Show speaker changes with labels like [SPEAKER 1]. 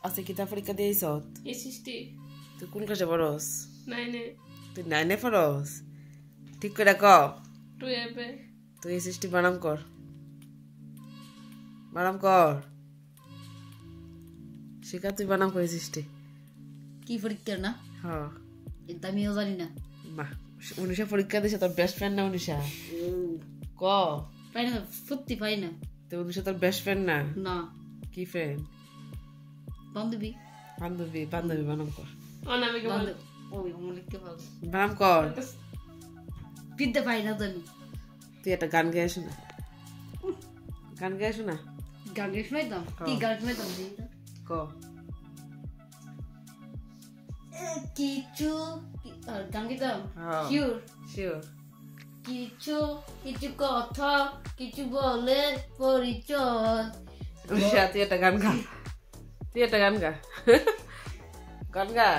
[SPEAKER 1] আজকে কিতা পরীক্ষা দিয়েছ?
[SPEAKER 2] এসিস্টি
[SPEAKER 1] তুই কোন ক্লাসে পড়স?
[SPEAKER 2] নাইনে
[SPEAKER 1] তুই 9-এ পড়স? ঠিক করে ক।
[SPEAKER 2] 12 এ
[SPEAKER 1] তুই এসএসটি বানাম কর। বানাম কর। শিখা তুই বানাম কর এসএসটি।
[SPEAKER 3] কি পরীক্ষা না?
[SPEAKER 1] হ্যাঁ।
[SPEAKER 3] এটা আমিও জানি না।
[SPEAKER 1] মা উনিশা পরীক্ষা দিছে তোর বেস্ট ফ্রেন্ড না উনিশা? ক।
[SPEAKER 3] পাই না, সত্যি পাই না।
[SPEAKER 1] তো উনিশা তোর বেস্ট ফ্রেন্ড না?
[SPEAKER 3] না,
[SPEAKER 1] কি ফ্রেন্ড?
[SPEAKER 3] বান্ধবী।
[SPEAKER 1] বান্ধবী বান্ধবী বানাম কর।
[SPEAKER 2] অনামিকা বল
[SPEAKER 3] ওই আমার লিখতে পারবো।
[SPEAKER 1] বানাম কর।
[SPEAKER 3] বিদ্যা পাই না তো আমি।
[SPEAKER 1] তুই একটা গান গেয়ে শোনা। গান গেয়ে শোনা।
[SPEAKER 3] গান গেয়ে শোনাইতাম? কি গান শোনাইতাম দেখি তো?
[SPEAKER 1] ক।
[SPEAKER 3] কিছু গান গেতাম?
[SPEAKER 1] হ্যাঁ।
[SPEAKER 3] Sure
[SPEAKER 1] sure.
[SPEAKER 3] কিছু কিছু কথা কিছু বলে পরিচয়।
[SPEAKER 1] উনিশা তুই একটা গান গা। তুই একটা গান গা। গান গা।